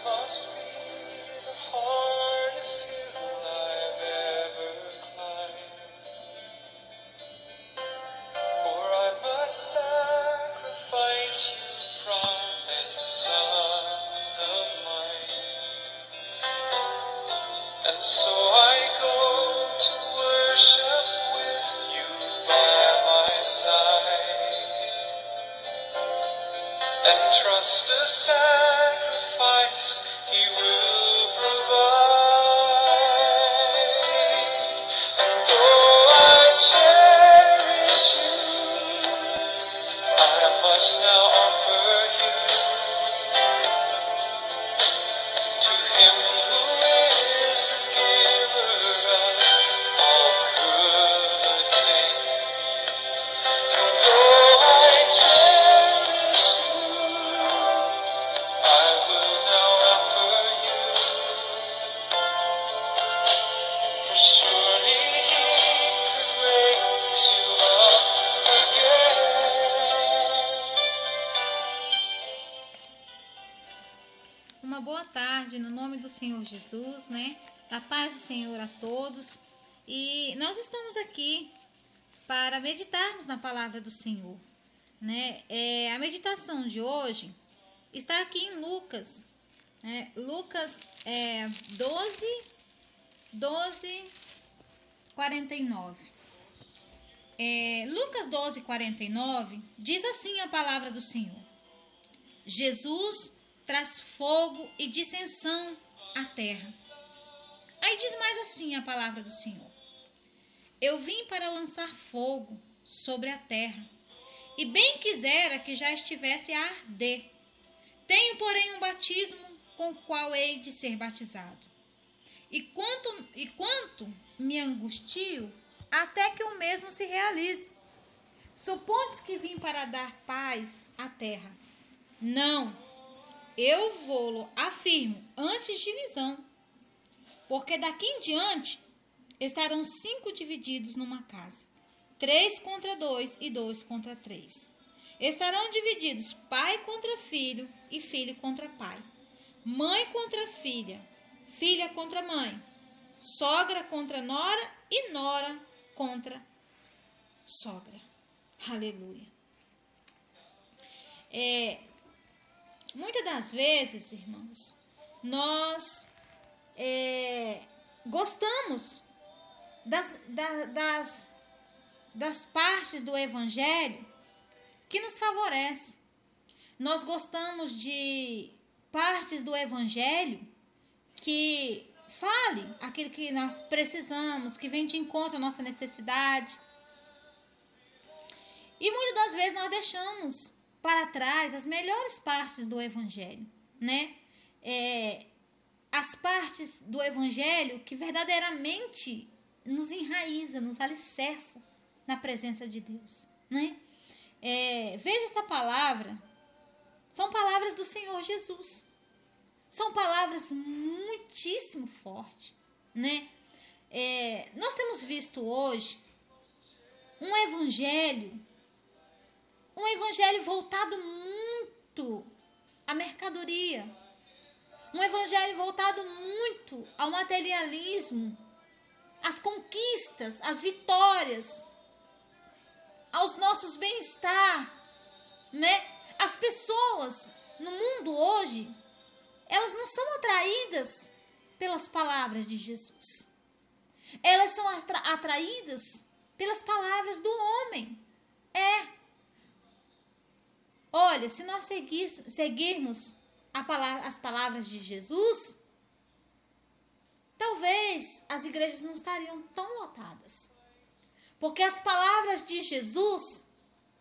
must be the hardest hill I've ever climbed, for I must sacrifice you, promised son of mine. And so I go to worship with you by my side, and trust a sacrifice He will provide. And though I cherish you, I must now offer you to Him who is the giver of all good things. And though I cherish you, I will now offer you, for surely He could raise you up again. Uma boa tarde, no nome do Senhor Jesus, né? A paz do Senhor a todos. E nós estamos aqui para meditarmos na palavra do Senhor, né? A meditação de hoje está aqui em Lucas, né? Lucas 12:49. Lucas 12:49 diz assim a palavra do Senhor: Jesus traz fogo e dissensão à terra. Aí diz mais assim a palavra do Senhor: eu vim para lançar fogo sobre a terra, e bem quisera que já estivesse a arder. Tenho, porém, um batismo com o qual hei de ser batizado. E quanto me angustio, até que o mesmo se realize. Supondes que vim para dar paz à terra? Não, eu vou-lo afirmo antes divisão, porque daqui em diante estarão 5 divididos numa casa, 3 contra 2 e 2 contra 3. Estarão divididos pai contra filho e filho contra pai, mãe contra filha, filha contra mãe, sogra contra nora e nora contra sogra. Aleluia. Muitas das vezes, irmãos, nós gostamos das partes do Evangelho que nos favorece. Nós gostamos de partes do Evangelho que fale aquilo que nós precisamos, que vem de encontro à nossa necessidade. E muitas das vezes nós deixamos para trás as melhores partes do Evangelho, né? As partes do Evangelho que verdadeiramente nos enraiza, nos alicerça na presença de Deus, né? Veja essa palavra, são palavras do Senhor Jesus, são palavras muitíssimo fortes, né? Nós temos visto hoje um evangelho voltado muito à mercadoria, um evangelho voltado muito ao materialismo, às conquistas, às vitórias, aos nossos bem-estar, né? As pessoas no mundo hoje, elas não são atraídas pelas palavras de Jesus. Elas são atraídas pelas palavras do homem. Olha, se nós seguirmos as palavras de Jesus, talvez as igrejas não estariam tão lotadas. Porque as palavras de Jesus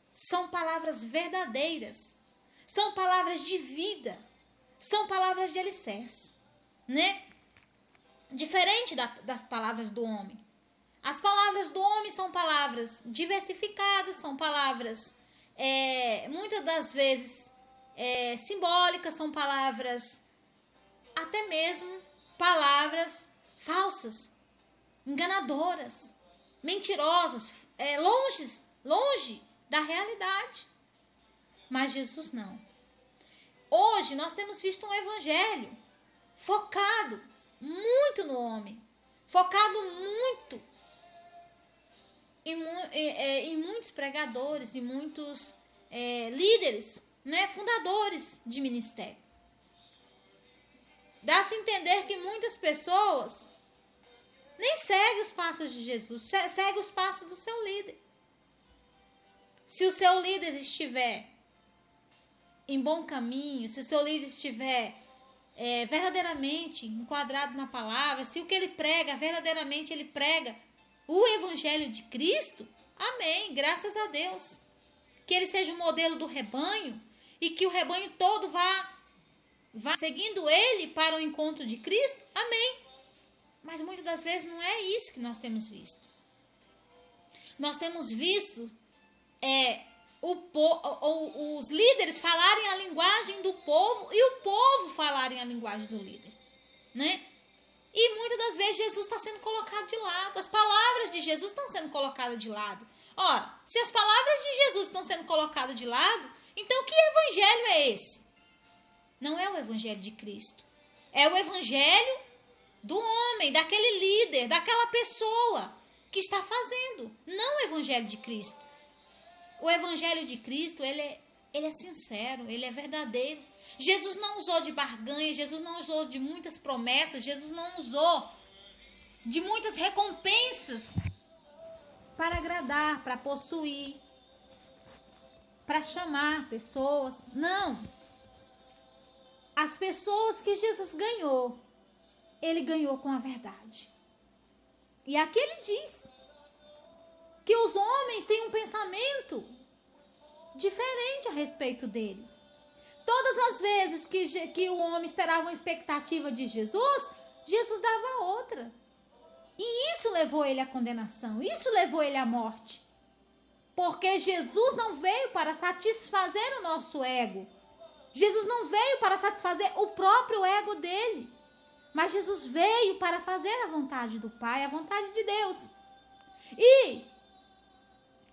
são palavras verdadeiras, são palavras de vida, são palavras de alicerce, né? Diferente das palavras do homem. As palavras do homem são palavras diversificadas, são palavras, muitas das vezes, simbólicas, são palavras, até mesmo palavras falsas, enganadoras, mentirosas, longe da realidade. Mas Jesus não. Hoje nós temos visto um evangelho focado muito no homem, focado muito em muitos pregadores e muitos líderes, né, fundadores de ministério. Dá-se a entender que muitas pessoas nem seguem os passos de Jesus, seguem os passos do seu líder. Se o seu líder estiver em bom caminho, se o seu líder estiver verdadeiramente enquadrado na palavra, se o que ele prega, verdadeiramente ele prega o evangelho de Cristo, amém, graças a Deus. Que ele seja o modelo do rebanho e que o rebanho todo vá seguindo ele para o encontro de Cristo, amém. Mas muitas das vezes não é isso que nós temos visto. Nós temos visto os líderes falarem a linguagem do povo e o povo falarem a linguagem do líder, né? E muitas das vezes Jesus está sendo colocado de lado, as palavras de Jesus estão sendo colocadas de lado. Ora, se as palavras de Jesus estão sendo colocadas de lado, então que evangelho é esse? Não é o evangelho de Cristo, é o evangelho do homem, daquele líder, daquela pessoa que está fazendo, não o evangelho de Cristo. O evangelho de Cristo, ele é sincero, ele é verdadeiro. Jesus não usou de barganha, Jesus não usou de muitas promessas, Jesus não usou de muitas recompensas para agradar, para possuir, para chamar pessoas. Não. As pessoas que Jesus ganhou, ele ganhou com a verdade. E aqui ele diz que os homens têm um pensamento diferente a respeito dele. Todas as vezes que o homem esperava uma expectativa de Jesus, Jesus dava outra. E isso levou ele à condenação, isso levou ele à morte. Porque Jesus não veio para satisfazer o nosso ego. Jesus não veio para satisfazer o próprio ego dele. Mas Jesus veio para fazer a vontade do Pai, a vontade de Deus. E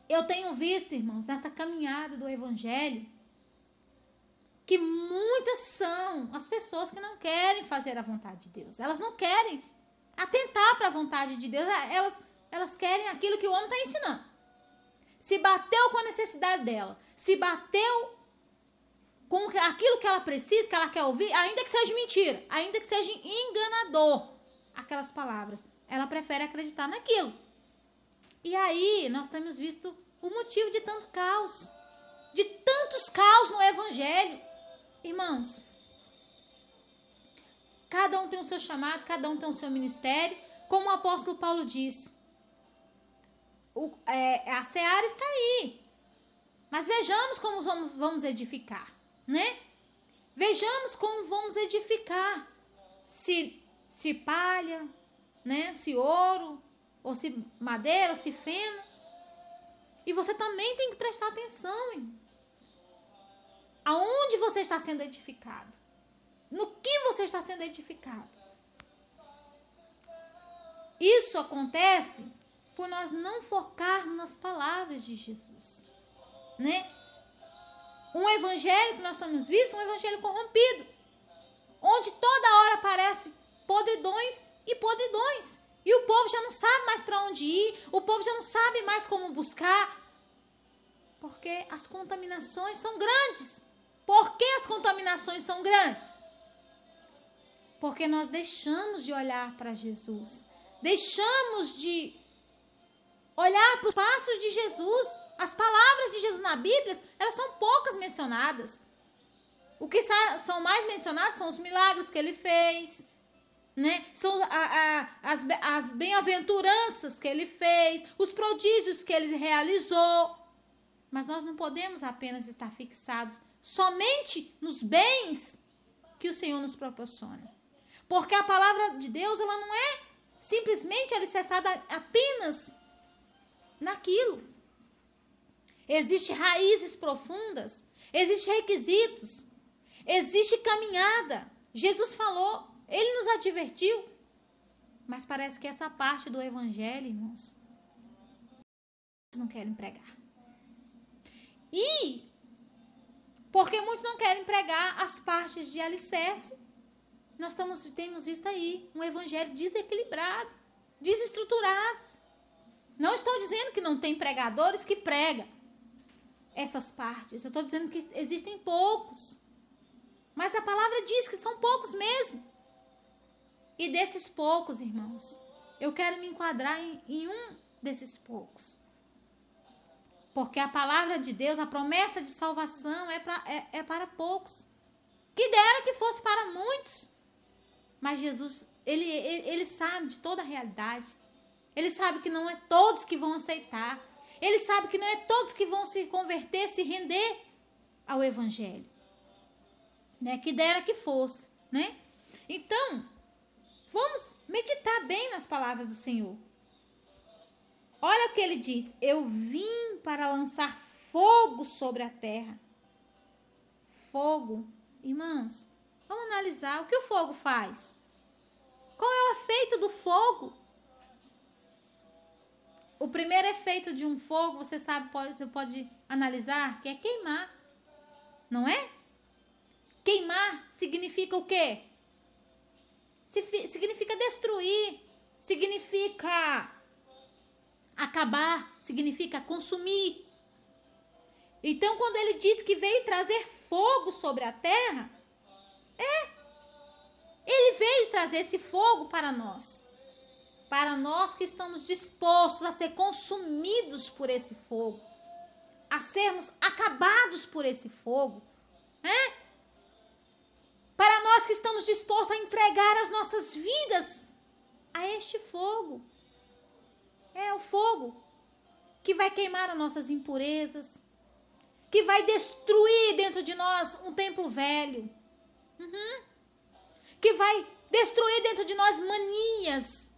eu tenho visto, irmãos, nessa caminhada do Evangelho, que muitas são as pessoas que não querem fazer a vontade de Deus. Elas não querem atentar para a vontade de Deus. Elas querem aquilo que o homem está ensinando. Se bateu com a necessidade dela, se bateu com aquilo que ela precisa, que ela quer ouvir, ainda que seja mentira, ainda que seja enganador, aquelas palavras, ela prefere acreditar naquilo. E aí nós temos visto o motivo de tanto caos, de tantos caos no Evangelho. Irmãos, cada um tem o seu chamado, cada um tem o seu ministério, como o apóstolo Paulo disse. A seara está aí, mas vejamos como vamos edificar, né? Vejamos como vamos edificar, se palha, né? Se ouro, ou se madeira, ou se feno. E você também tem que prestar atenção, hein? Aonde você está sendo edificado? No que você está sendo edificado? Isso acontece por nós não focarmos nas palavras de Jesus, né? Um evangelho que nós estamos vendo, um evangelho corrompido, onde toda hora aparece podridões e podridões. E o povo já não sabe mais para onde ir, o povo já não sabe mais como buscar, porque as contaminações são grandes. Por que as contaminações são grandes? Porque nós deixamos de olhar para Jesus, deixamos de olhar para os passos de Jesus. As palavras de Jesus na Bíblia, elas são poucas mencionadas. O que são mais mencionados são os milagres que ele fez, né? São as bem-aventuranças que ele fez, os prodígios que ele realizou. Mas nós não podemos apenas estar fixados somente nos bens que o Senhor nos proporciona. Porque a palavra de Deus, ela não é simplesmente alicerçada apenas naquilo. Existem raízes profundas, existem requisitos, existe caminhada. Jesus falou, ele nos advertiu, mas parece que essa parte do evangelho, irmãos, eles não querem pregar. E Porque muitos não querem pregar as partes de alicerce. Nós temos visto aí um evangelho desequilibrado, desestruturado. Não estou dizendo que não tem pregadores que pregam essas partes. Eu estou dizendo que existem poucos. Mas a palavra diz que são poucos mesmo. E desses poucos, irmãos, eu quero me enquadrar em um desses poucos. Porque a palavra de Deus, a promessa de salvação é para poucos. Que dera que fosse para muitos. Mas Jesus, ele sabe de toda a realidade. Ele sabe que não é todos que vão aceitar. Ele sabe que não é todos que vão se converter, se render ao evangelho. Né? Que dera que fosse, né? Então, vamos meditar bem nas palavras do Senhor. Olha o que ele diz. Eu vim para lançar fogo sobre a terra. Fogo. Irmãos, vamos analisar o que o fogo faz. Qual é o efeito do fogo? O primeiro efeito de um fogo, você sabe, você pode analisar, que é queimar. Não é? Queimar significa o quê? Significa destruir. Significa acabar. Significa consumir. Então, quando ele diz que veio trazer fogo sobre a terra, ele veio trazer esse fogo para nós. Para nós que estamos dispostos a ser consumidos por esse fogo. A sermos acabados por esse fogo. Para nós que estamos dispostos a entregar as nossas vidas a este fogo. É o fogo que vai queimar as nossas impurezas. Que vai destruir dentro de nós um templo velho. Que vai destruir dentro de nós manias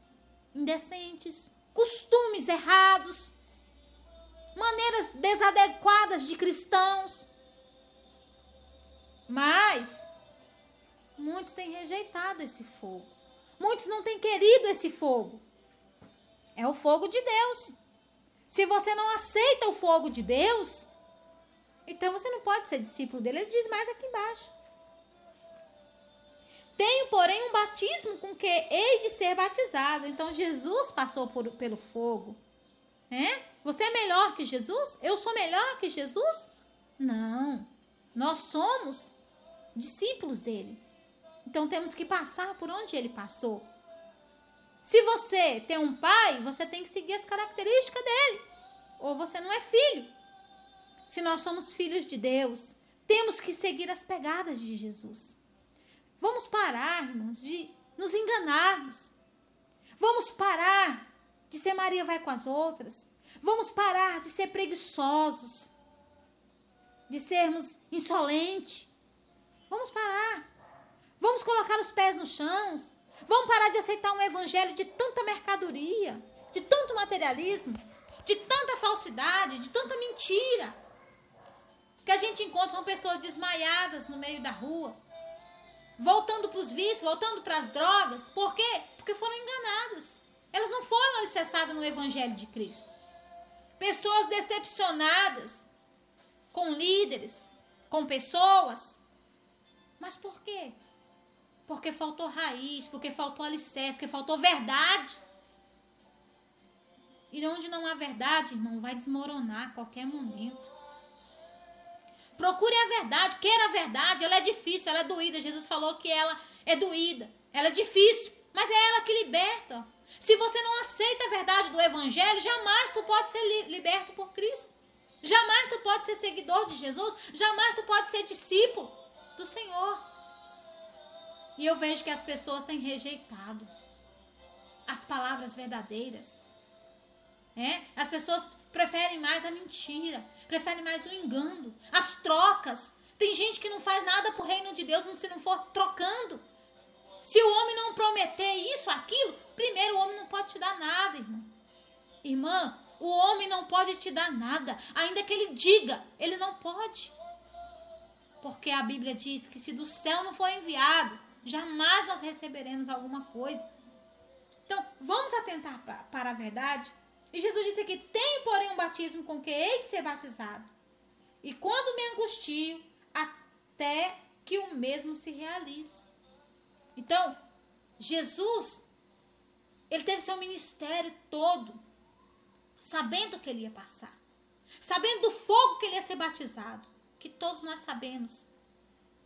indecentes, costumes errados, maneiras desadequadas de cristãos. Mas muitos têm rejeitado esse fogo. Muitos não têm querido esse fogo. É o fogo de Deus. Se você não aceita o fogo de Deus, então você não pode ser discípulo dele. Ele diz mais aqui embaixo. Tenho, porém, um batismo com que hei de ser batizado. Então, Jesus passou pelo fogo. Você é melhor que Jesus? Eu sou melhor que Jesus? Não. Nós somos discípulos dele. Então, temos que passar por onde ele passou. Se você tem um pai, você tem que seguir as características dele. Ou você não é filho. Se nós somos filhos de Deus, temos que seguir as pegadas de Jesus. Vamos parar, irmãos, de nos enganarmos. Vamos parar de ser Maria vai com as outras. Vamos parar de ser preguiçosos. De sermos insolentes. Vamos parar. Vamos colocar os pés no chão. Vamos parar de aceitar um evangelho de tanta mercadoria, de tanto materialismo, de tanta falsidade, de tanta mentira. Que a gente encontra são pessoas desmaiadas no meio da rua. Voltando para os vícios, voltando para as drogas. Por quê? Porque foram enganadas. Elas não foram alicerçadas no Evangelho de Cristo. Pessoas decepcionadas com líderes, com pessoas. Mas por quê? Porque faltou raiz, porque faltou alicerce, porque faltou verdade. E onde não há verdade, irmão, vai desmoronar a qualquer momento. Procure a verdade, queira a verdade, ela é difícil, ela é doída. Jesus falou que ela é doída, ela é difícil, mas é ela que liberta. Se você não aceita a verdade do evangelho, jamais tu pode ser liberto por Cristo. Jamais tu pode ser seguidor de Jesus, jamais tu pode ser discípulo do Senhor. E eu vejo que as pessoas têm rejeitado as palavras verdadeiras. As pessoas preferem mais a mentira, preferem mais o engano, as trocas. Tem gente que não faz nada pro reino de Deus se não for trocando. Se o homem não prometer isso, aquilo, primeiro o homem não pode te dar nada, irmão. Irmã, o homem não pode te dar nada. Ainda que ele diga, ele não pode. Porque a Bíblia diz que se do céu não for enviado, jamais nós receberemos alguma coisa. Então, vamos atentar para a verdade. E Jesus disse aqui, tenho, porém, um batismo com que hei de ser batizado. E quando me angustio, até que o mesmo se realize. Então, Jesus, ele teve seu ministério todo, sabendo que ele ia passar, sabendo do fogo que ele ia ser batizado, que todos nós sabemos.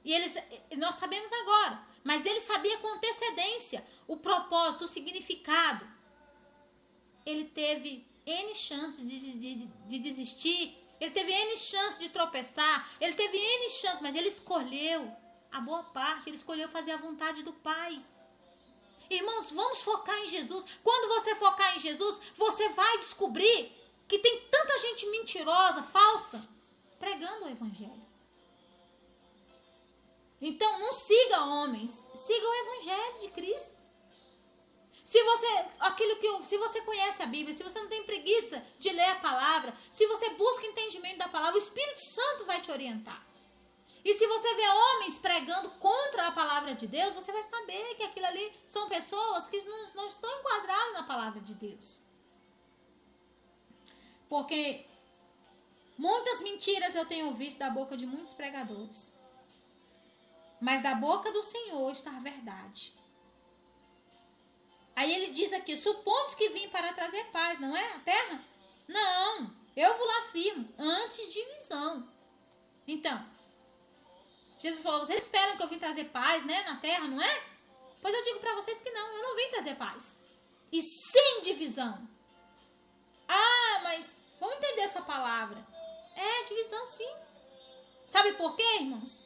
E nós sabemos agora, mas ele sabia com antecedência o propósito, o significado. Ele teve N chances de desistir, ele teve N chances de tropeçar, ele teve N chances, mas ele escolheu a boa parte, ele escolheu fazer a vontade do Pai. Irmãos, vamos focar em Jesus. Quando você focar em Jesus, você vai descobrir que tem tanta gente mentirosa, falsa, pregando o Evangelho. Então, não siga homens, siga o Evangelho de Cristo. Se você conhece a Bíblia, se você não tem preguiça de ler a palavra, se você busca entendimento da palavra, o Espírito Santo vai te orientar. E se você vê homens pregando contra a palavra de Deus, você vai saber que aquilo ali são pessoas que não estão enquadradas na palavra de Deus. Porque muitas mentiras eu tenho visto da boca de muitos pregadores. Mas da boca do Senhor está a verdade. Aí ele diz aqui, supondes que vim para trazer paz, não é? A terra? Não, eu vos afirmo, antes divisão. Então, Jesus falou, vocês esperam que eu vim trazer paz, né, na terra, não é? Pois eu digo para vocês que não, eu não vim trazer paz. E sem divisão. Ah, mas vamos entender essa palavra. É, divisão sim. Sabe por quê, irmãos?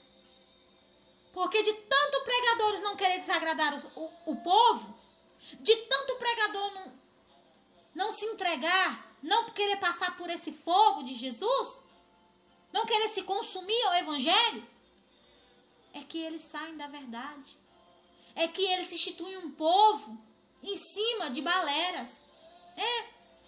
Porque de tanto pregadores não querer desagradar o povo, de tanto pregador não se entregar, não querer passar por esse fogo de Jesus, não querer se consumir ao Evangelho, é que eles saem da verdade. É que eles instituem um povo em cima de baleras.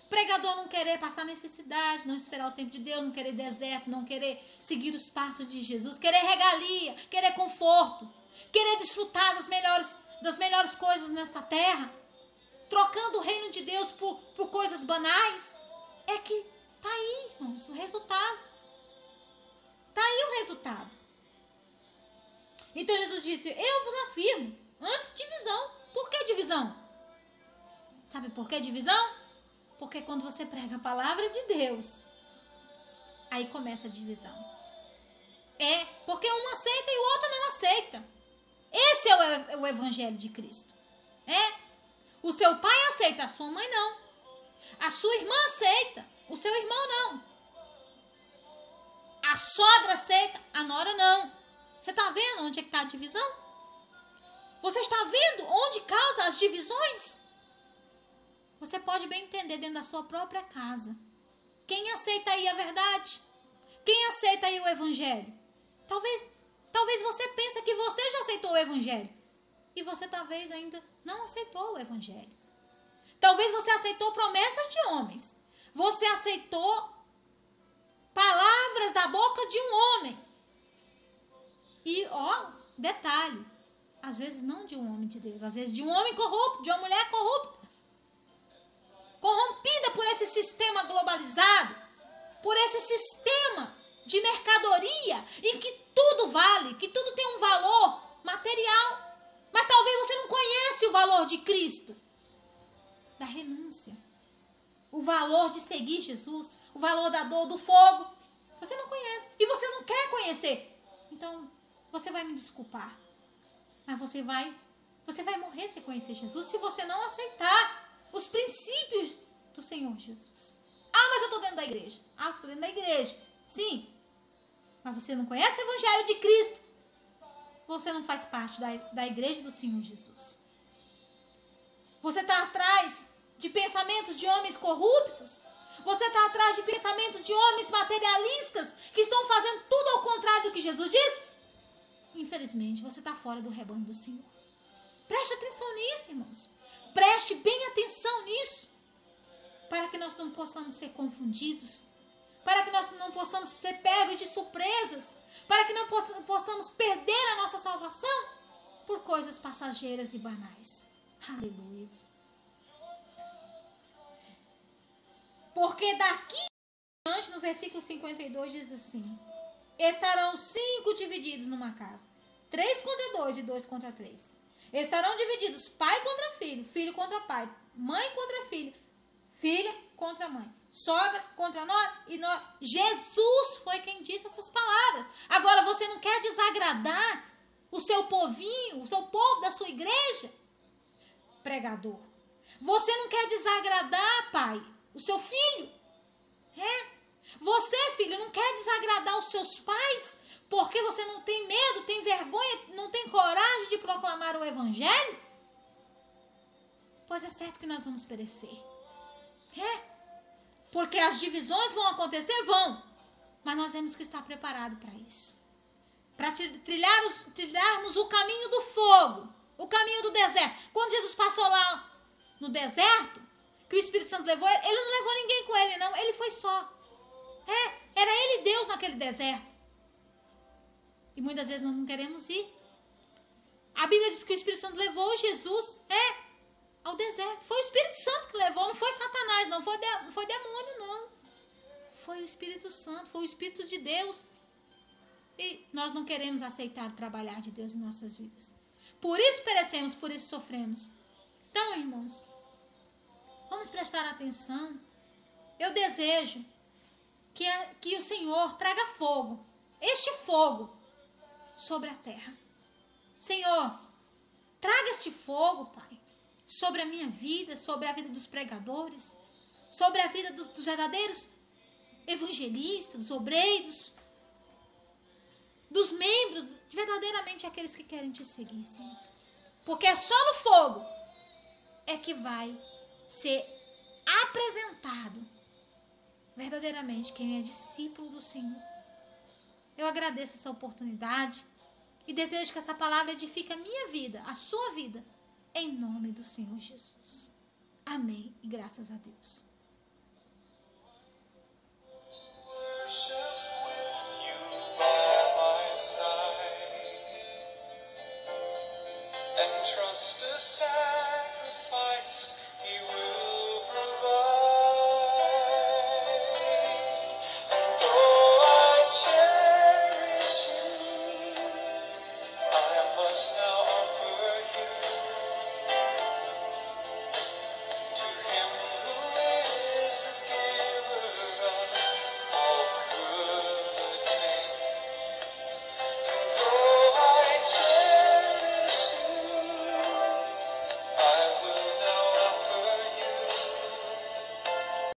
Pregador não querer passar necessidade, não esperar o tempo de Deus, não querer deserto, não querer seguir os passos de Jesus, querer regalia, querer conforto, querer desfrutar das melhores coisas nessa terra, trocando o reino de Deus por coisas banais. É que tá aí, irmãos, o resultado. Tá aí o resultado. Então Jesus disse, eu vos afirmo, antes divisão. Por que divisão? Sabe por que divisão? Porque quando você prega a palavra de Deus, aí começa a divisão. Porque um aceita e o outro não aceita. Esse é o Evangelho de Cristo. O seu pai aceita, a sua mãe não. A sua irmã aceita, o seu irmão não. A sogra aceita, a nora não. Você está vendo onde é que está a divisão? Você está vendo onde causa as divisões? Você pode bem entender dentro da sua própria casa. Quem aceita aí a verdade? Quem aceita aí o Evangelho? Talvez você pense que você já aceitou o Evangelho. E você talvez ainda não aceitou o Evangelho. Talvez você aceitou promessas de homens. Você aceitou palavras da boca de um homem. E, detalhe, às vezes não de um homem de Deus, às vezes de um homem corrupto, de uma mulher corrupta. Corrompida por esse sistema globalizado, por esse sistema de mercadoria em que tudo vale, que tudo tem um valor material. Mas talvez você não conhece o valor de Cristo, da renúncia, o valor de seguir Jesus, o valor da dor, do fogo. Você não conhece e você não quer conhecer. Então, você vai me desculpar, mas você vai morrer sem conhecer Jesus se você não aceitar os princípios do Senhor Jesus. Mas eu estou dentro da igreja. Você está dentro da igreja. Sim. Mas você não conhece o Evangelho de Cristo. Você não faz parte da igreja do Senhor Jesus. Você está atrás de pensamentos de homens corruptos. Você está atrás de pensamentos de homens materialistas que estão fazendo tudo ao contrário do que Jesus disse. Infelizmente, você está fora do rebanho do Senhor. Preste atenção nisso, irmãos. Preste bem atenção nisso, para que nós não possamos ser confundidos, para que nós não possamos ser pegos de surpresas, para que não possamos perder a nossa salvação por coisas passageiras e banais. Aleluia. Porque daqui em diante, no versículo 52, diz assim, estarão 5 divididos numa casa. 3 contra 2 e 2 contra 3. Estarão divididos pai contra filho, filho contra pai, mãe contra filho, filha contra mãe, sogra contra nora e nora. Jesus foi quem disse essas palavras. Agora, você não quer desagradar o seu povinho, o seu povo da sua igreja? Pregador. Você não quer desagradar, pai, o seu filho? Você, filho, não quer desagradar os seus pais porque você não tem medo, tem vergonha, não tem coragem de proclamar o evangelho? Pois é certo que nós vamos perecer. Porque as divisões vão acontecer? Vão. Mas nós temos que estar preparados para isso. Para trilharmos o caminho do fogo, o caminho do deserto. Quando Jesus passou lá no deserto, que o Espírito Santo levou, ele não levou ninguém com ele, não. Ele foi só. Era ele Deus naquele deserto. E muitas vezes nós não queremos ir. A Bíblia diz que o Espírito Santo levou Jesus ao deserto. Foi o Espírito Santo que levou, não foi Satanás, não foi demônio, não. Foi o Espírito Santo, foi o Espírito de Deus. E nós não queremos aceitar o trabalhar de Deus em nossas vidas. Por isso perecemos, por isso sofremos. Então, irmãos, vamos prestar atenção. Eu desejo que o Senhor traga fogo, este fogo, sobre a terra. Senhor, traga este fogo, Pai, sobre a minha vida, sobre a vida dos pregadores, sobre a vida dos verdadeiros evangelistas, dos obreiros, dos membros, verdadeiramente aqueles que querem te seguir, Senhor. Porque é só no fogo que vai ser apresentado verdadeiramente quem é discípulo do Senhor. Eu agradeço essa oportunidade e desejo que essa palavra edifique a minha vida, a sua vida, em nome do Senhor Jesus. Amém e graças a Deus.